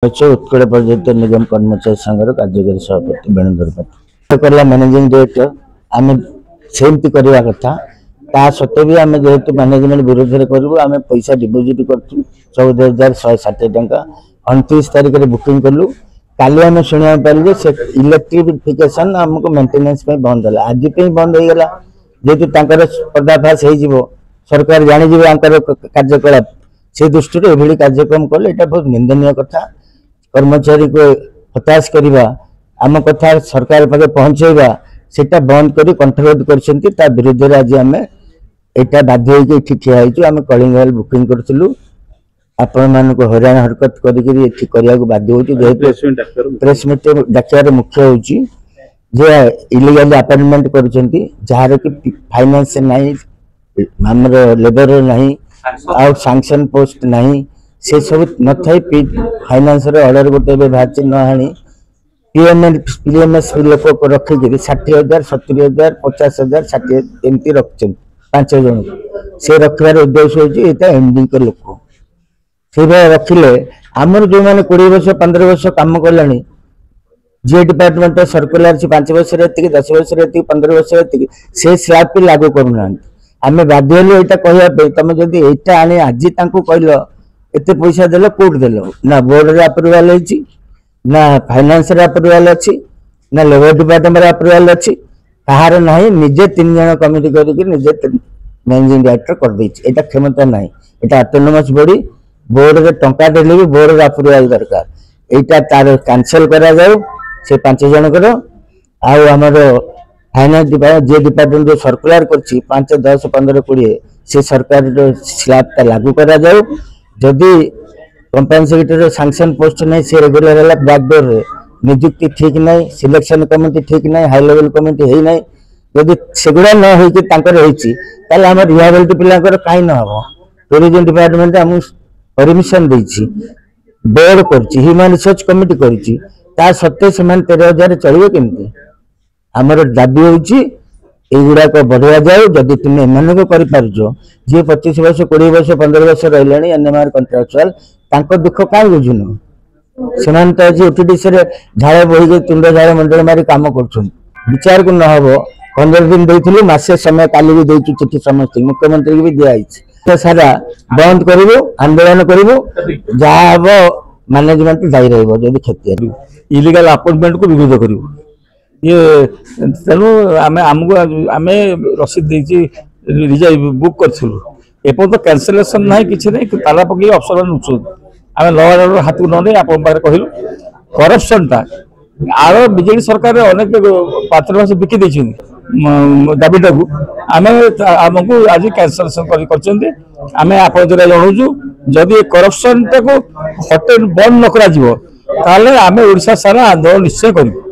उत्कल पर्यटन निगम कर्मचारी संघर कार्यकारी सभापति वेणुधर पात्र मैनेजिंग डायरेक्टर आम सेमती करवा कथा ता सत्वे भी आम जेहेतु मैनेजमेंट विरोध में करूँ आम पैसा डिपोजिट कर 14,160 टंका 29 तारिख में बुकिंग कलु काली आम शुणा पारे से इलेक्ट्रिफिकेशन आमको मेंटेनेंस बंद है आज बंद हो गला जेहेतु पर्दाफाश हो सरकार जानीजे कार्यकलाप से दृष्टि एभली कार्यक्रम कले यहाँ बहुत निंदनीय कथा कर्मचारी को हताश करवा आम कथा सरकार पाखे पहुँचेगा सेटा बंद कर कंट्रोल कर विरुद्ध में आज आम यहाँ बाध्य होती ठिया आम कलिंग हॉल बुकिंग करूँ आपण मान हईराण हरकत करने बाध्य हो प्रेस मीट डाक्टर मुख्य हो इलीगल अपॉइंटमेंट कर फाइनेंस नहीं आमर लेबर नहीं आउ सैंक्शन पोस्ट नहीं से सब न फाइनेंस ऑर्डर गोटे बाहर न आनी पीएमएस लोक रखिक 60,000 70,000 50,000 60 एमती रख 5 जन से रखार उद्देश्य होता एमडी के लोक से रखिले आमर जो मैंने 20 वर्ष 15 वर्ष कम कला जी डिपार्टमेंट सर्कुलर 5 वर्ष 10 वर्ष 15 वर्ष से स्लैब भी लागू करूना आम बाध्य हलु यहाँ कहवाई तुम जब यहाँ आनी आज कहल एत पैसा देल कौट देल ना बोर्ड रे अप्रूवाल ना फाइनेंस अप्रूवाल अच्छी ना लेबर डिपार्टमेंट अप्रूवाल अच्छी कहार ना निजे 3 जन कमिटी करके निजे मैनेजिंग डायरेक्टर कर देता क्षमता ना यहाँ ऑटोनोमस बॉडी बोर्ड रे टंका देले भी बोर्ड रे अप्रूवाल दरकार यहाँ तार कैंसल करा जाऊ से 5 जनकर आमर फाइनेंस डिपार्टमेंट जे डिपार्टमेंट जो सर्कुलर कर 5 10 15 20 से सरकार स्लैब का लागू करा जाऊ जदि कंपनी सेक्रेटरी सैंक्शन पोस्ट नहीं से रेगुलर है बैकडोर रे नियुक्ति ठीक नहीं सिलेक्शन कमिटी ठीक नहीं हाई लेवल कमिटी है नहीं जदि सेगुड़ा न होकर आम रिहाबिलिटी पिलांकर कहीं न हम टूरिज्म डिपार्टमेंट आम परमिशन देछि बोर्ड कर ह्यूमन रिसर्च कमिटी कर सत्वे से 13,000 चलिए केमती आमर दाबी होगुड़ाक बढ़ा जाए जदि तुम एम कर जी 25 वर्ष 20 वर्ष 15 वर्ष रही एनएमआर कंट्राक्चुअल दुख कहीं बुझुन से आज ओटीडीसी झाड़ बोही तुंड झाड़ मंडल मारी कम कर विचार को न हो 15 दिन देती मसे समय काली भी देती चिठी समस्त मुख्यमंत्री की भी दिखाई सारा बंद करूँ आंदोलन करूँ जहाँ हम मैनेजमेंट दायी रही क्षति इलीगल अपॉइंटमेंट को विरोध करूँ ये तेणु आम रसीद रिजर्व बुक करूँ एपर्त कैंसलेसन ना कि नहीं ताला पकड़ अफसर नुचु आम लॉ ऑर्डर हाथ को न आप कहलु करप्शनटा आर बीजेडी सरकार अनेक पात्र भाषा बिकी दाबीटा को आमको आज कैंसलेसन करमें आप जनाऊँ जदि करप्शनटा को हटे बंद न करा आम ओडिशा सारा आंदोलन निश्चय करूँ।